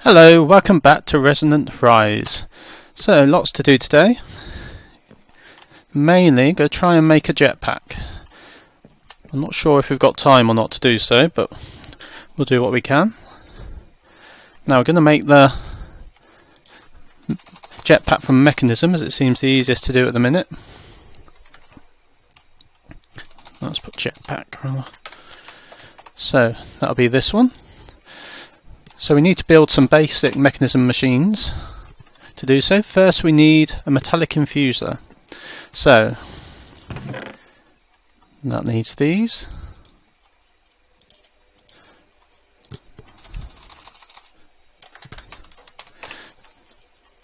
Hello, welcome back to Resonant Rise. So, lots to do today. Mainly, go try and make a jetpack. I'm not sure if we've got time or not to do so, but we'll do what we can. Now we're going to make the jetpack from Mekanism, as it seems the easiest to do at the minute. Let's put jetpack rather. So, that'll be this one. So we need to build some basic Mekanism machines. To do so, first we need a metallic infuser. So that needs these.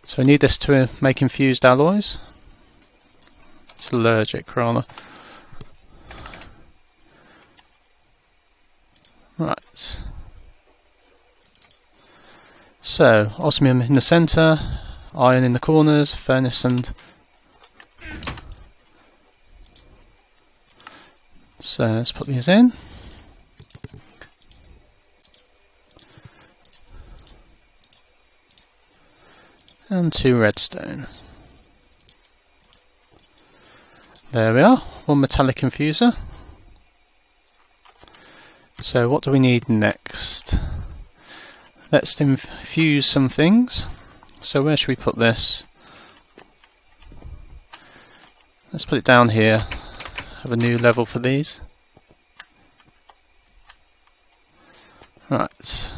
So I need this to make infused alloys. It's allergic, rather. Right. So, osmium in the centre, iron in the corners, furnace and... So, let's put these in. And 2 redstone. There we are, 1 metallic infuser. So, what do we need next? Let's infuse some things. So where should we put this? Let's put it down here. Have a new level for these. Right.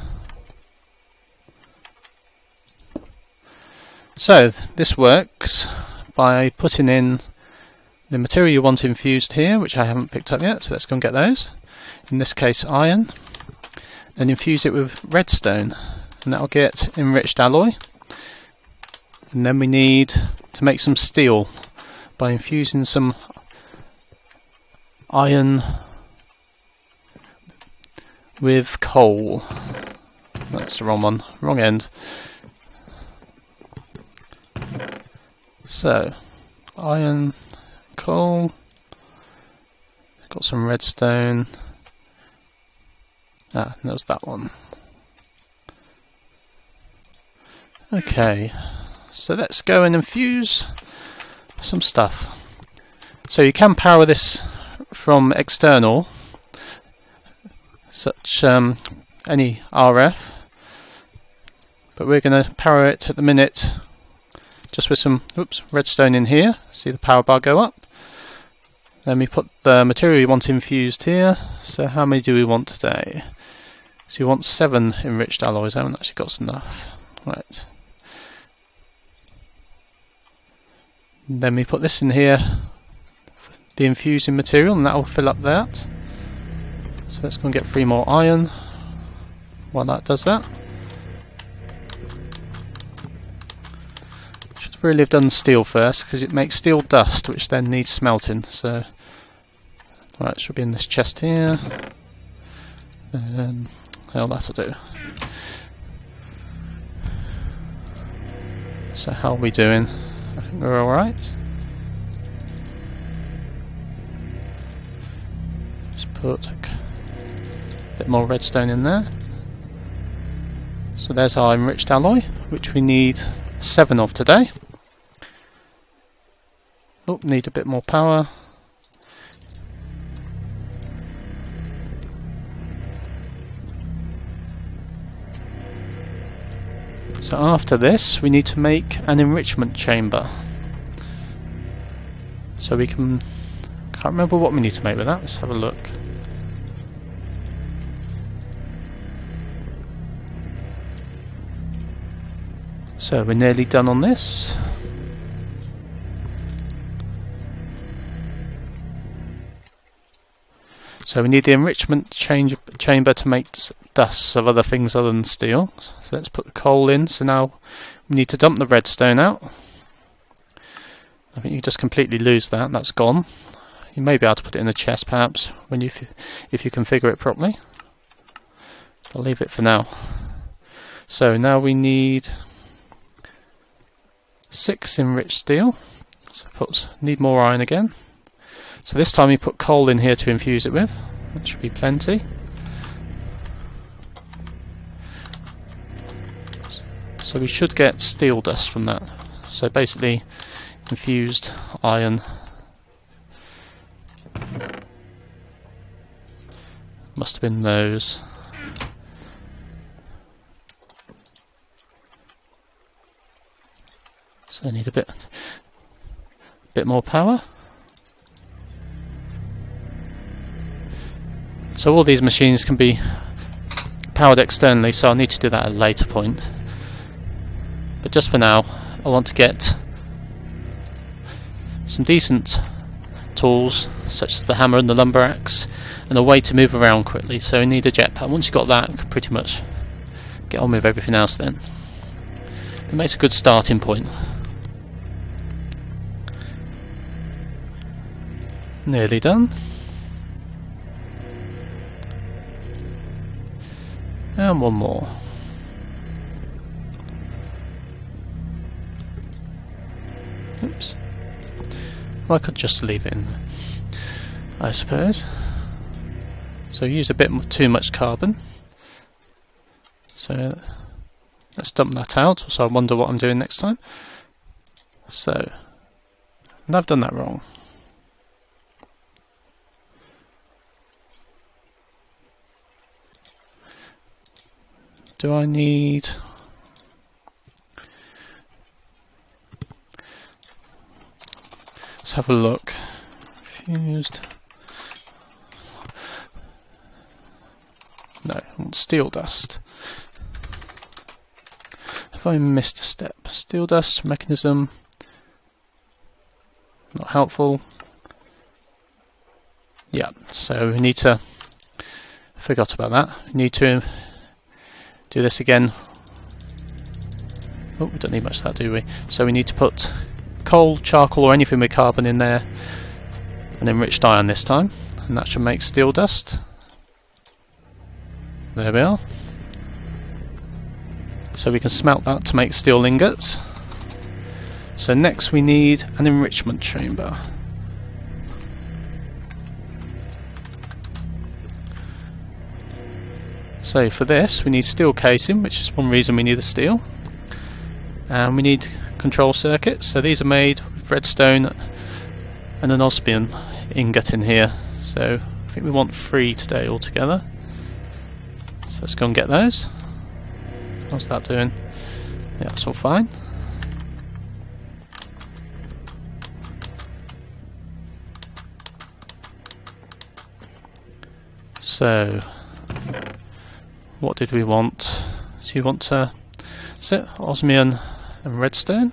So this works by putting in the material you want infused here, which I haven't picked up yet, so let's go and get those. In this case iron. And infuse it with redstone, and that'll get enriched alloy. And then we need to make some steel by infusing some iron with coal. That's the wrong one, wrong end. So, iron, coal, got some redstone. Ah, that was that one. Okay, so let's go and infuse some stuff. So you can power this from external, such any RF, but we're going to power it at the minute just with some redstone in here. See the power bar go up. Then we put the material you want infused here. So how many do we want today? So you want 7 enriched alloys. I haven't actually got enough. Right. Then we put this in here, the infusing material, and that will fill up that. So let's go and get 3 more iron while that does that. Should really have done steel first, because it makes steel dust, which then needs smelting. So, right, it should be in this chest here. Well, that'll do. So how are we doing? I think we're alright. Let's put a bit more redstone in there. So there's our enriched alloy, which we need 7 of today. Oh, need a bit more power. So after this we need to make an enrichment chamber. So we can... can't remember what we need to make with that, let's have a look. So we're nearly done on this. So we need the enrichment chamber to make dust of other things other than steel. So let's put the coal in. So now we need to dump the redstone out. I think you just completely lose that. That's gone. You may be able to put it in the chest perhaps when if you configure it properly. I'll leave it for now. So now we need 6 enriched steel. So need more iron again. So this time we put coal in here to infuse it with. That should be plenty. So we should get steel dust from that. So basically infused iron. Must have been those. So I need a bit more power. So all these machines can be powered externally, so I'll need to do that at a later point. But just for now, I want to get some decent tools, such as the hammer and the lumber axe, and a way to move around quickly. So we need a jetpack. Once you've got that, you can pretty much get on with everything else then. It makes a good starting point. Nearly done. And one more. Oops. Well, I could just leave it in there, I suppose. So I used a bit too much carbon. So let's dump that out, so I wonder what I'm doing next time. So, and I've done that wrong. Do I need... Let's have a look. Fused. No, I want steel dust. Have I missed a step? Steel dust, mechanism. Not helpful. Yeah, so we need to... Forgot about that. We need to do this again. Oh, we don't need much of that, do we? So we need to put coal, charcoal, or anything with carbon in there, and enriched iron this time, and that should make steel dust. There we are. So we can smelt that to make steel ingots. So next we need an enrichment chamber. So for this we need steel casing, which is one reason we need the steel, and we need control circuits. So these are made with redstone and an osmium ingot in here. So I think we want 3 today altogether. So let's go and get those. How's that doing? Yeah, that's all fine. So what did we want? So you want to sit osmium and redstone.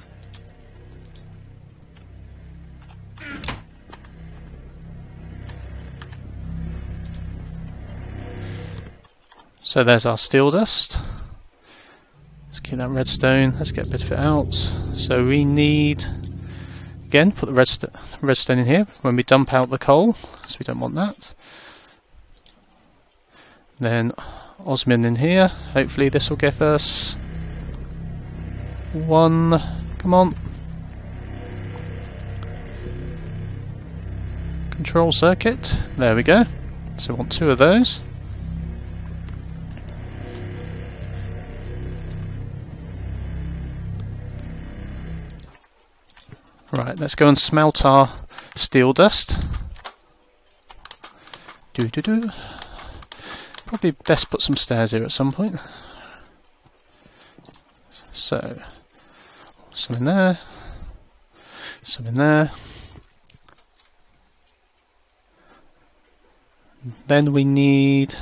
So there's our steel dust. Let's keep that redstone. Let's get a bit of it out. So we need, again, put the redstone in here when we dump out the coal, so we don't want that. Then osmium in here. Hopefully this will give us 1. Come on. Control circuit. There we go. So we want 2 of those. Right, let's go and smelt our steel dust. Probably best put some stairs here at some point. So, some in there, some in there. Then we need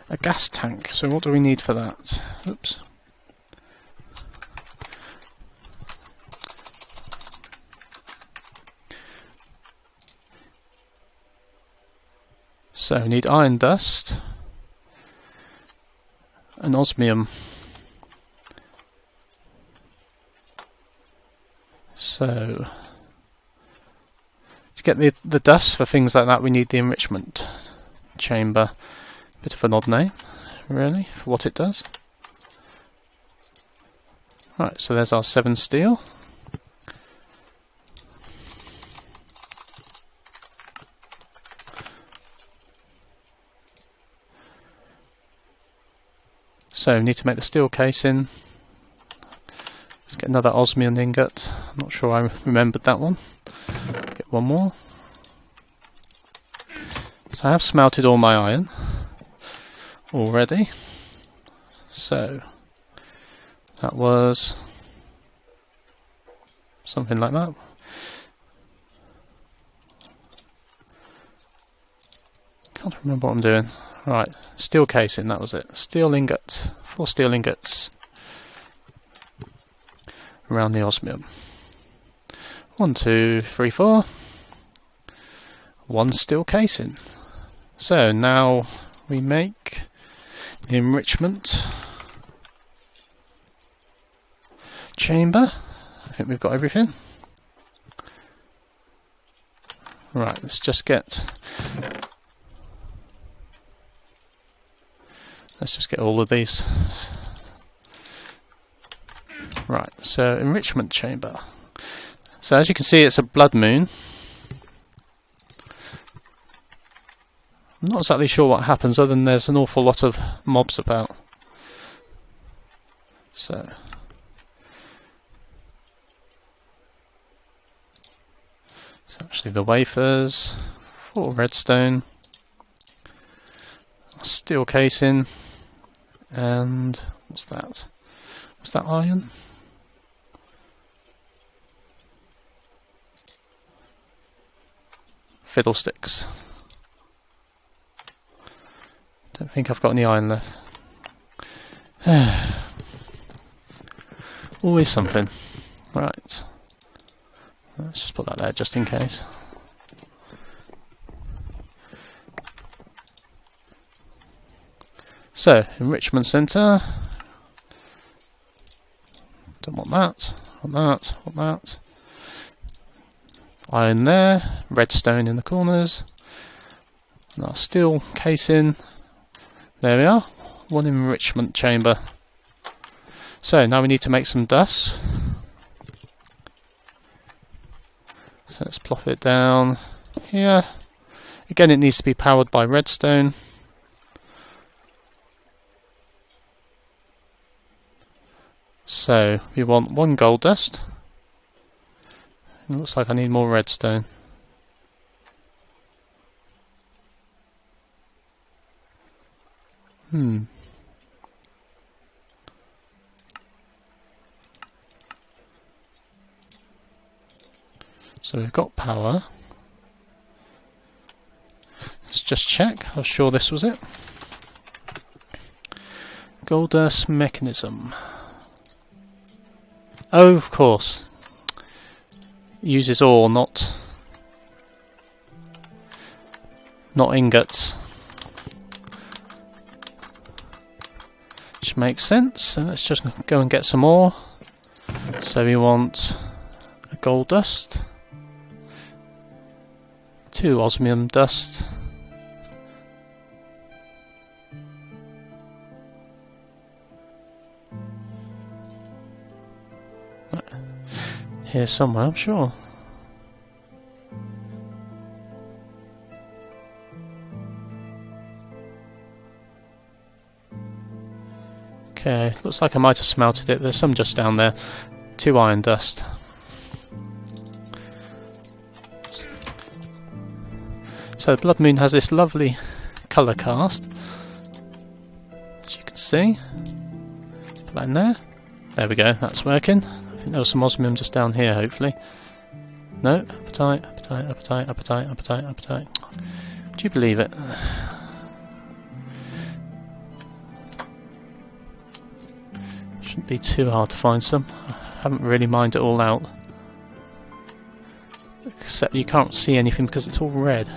a gas tank. So what do we need for that? Oops. So we need iron dust and osmium. So to get the dust for things like that, we need the enrichment chamber. Bit of an odd name, really, for what it does. Right, so there's our 7 steel. So we need to make the steel casing. another osmium ingot. I'm not sure I remembered that one. Get one more. So I have smelted all my iron already. So that was something like that. Can't remember what I'm doing. Right, steel casing, that was it. Steel ingot, 4 steel ingots around the osmium. 1, 2, 3, 4. 1 steel casing. So now we make the enrichment chamber. I think we've got everything. Right, let's just get all of these. Right, so enrichment chamber. So as you can see, it's a blood moon. I'm not exactly sure what happens, other than there's an awful lot of mobs about. So it's actually the wafers, 4 redstone, steel casing, and what's that? What's that iron? Fiddlesticks. Don't think I've got any iron left. Always something. Right. Let's just put that there just in case. So, enrichment centre. Don't want that. Want that. Want that. Iron there. Redstone in the corners. Now steel casing. There we are. 1 enrichment chamber. So now we need to make some dust. So let's plop it down here. Again, it needs to be powered by redstone. So we want 1 gold dust. It looks like I need more redstone. So we've got power. Let's just check. I was sure this was it. Gold dust mechanism. Oh, of course. Uses ore, not ingots. Which makes sense. So let's just go and get some more. So we want a gold dust, 2 osmium dust, here somewhere, I'm sure. Okay, looks like I might have smelted it. There's some just down there. 2 iron dust. So the blood moon has this lovely colour cast, as you can see. Put that in there. There we go, that's working. I think there was some osmium just down here, hopefully. No, appetite, appetite, appetite, appetite, appetite, appetite. Would you believe it? Shouldn't be too hard to find some. I haven't really mined it all out. Except you can't see anything because it's all red.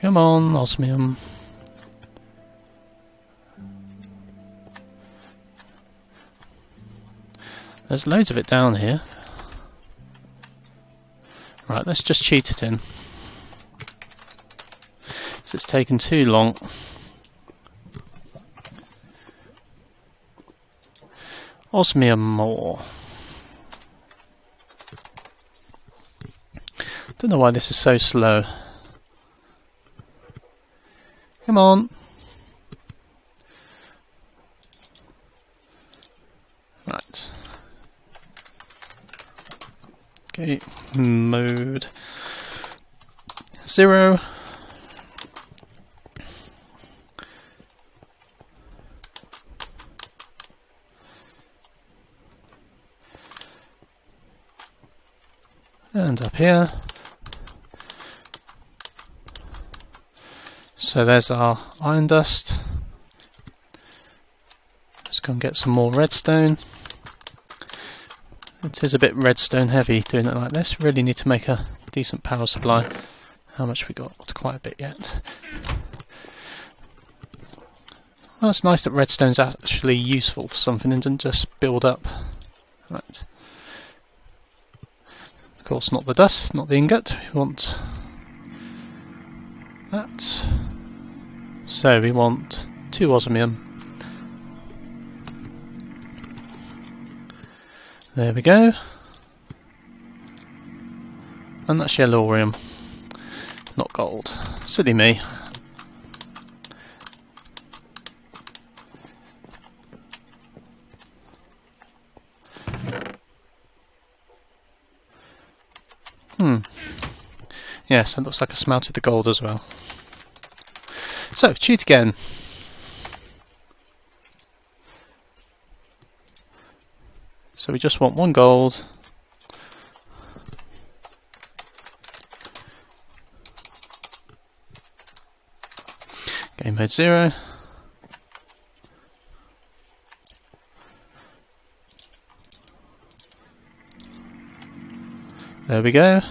Come on, osmium. There's loads of it down here. Right, let's just cheat it in. Is it's taken too long. Osmium ore. Don't know why this is so slow. Come on. Right. Okay, mode 0. And up here. So there's our iron dust. Let's go and get some more redstone. It is a bit redstone heavy doing it like this. Really need to make a decent power supply. How much we got? Quite a bit yet. Well, it's nice that redstone's actually useful for something and doesn't just build up. Right. Of course, not the dust, not the ingot. We want that. So we want 2 osmium. There we go. And that's yellorium, not gold. Silly me. Yes, it looks like I smelted the gold as well. So, cheat again. So we just want 1 gold. Game mode 0. There we go.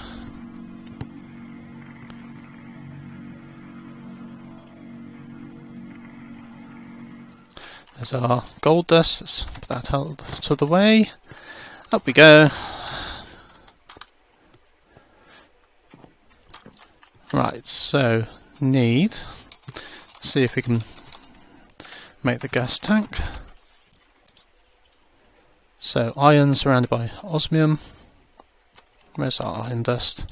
There's our gold dust. Let's put that out of the way. Up we go. Right, so need. See if we can make the gas tank. So iron surrounded by osmium. Where's our iron dust?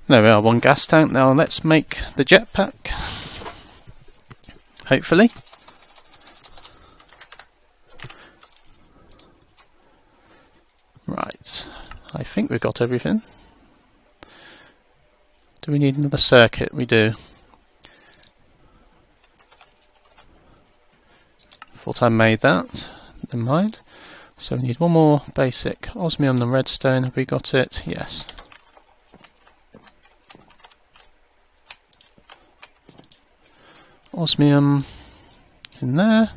There we are, 1 gas tank. Now let's make the jetpack. Hopefully. Right, I think we've got everything. Do we need another circuit? We do. Thought I made that. Never mind. So we need 1 more basic osmium and redstone. Have we got it? Yes. Osmium in there.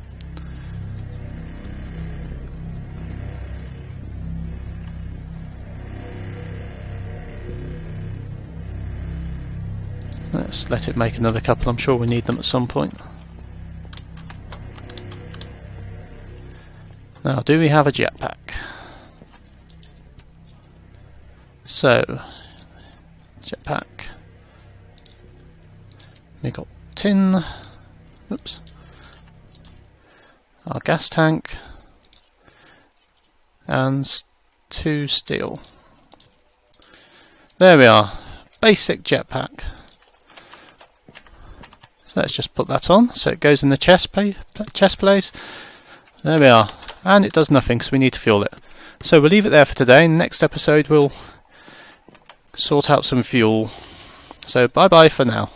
Let's let it make another couple. I'm sure we need them at some point. Now, do we have a jetpack? So, jetpack. We got tin. Oops. Our gas tank. And 2 steel. There we are. Basic jetpack. So let's just put that on. So it goes in the chest place. There we are. And it does nothing because we need to fuel it. So we'll leave it there for today. In the next episode we'll sort out some fuel. So bye bye for now.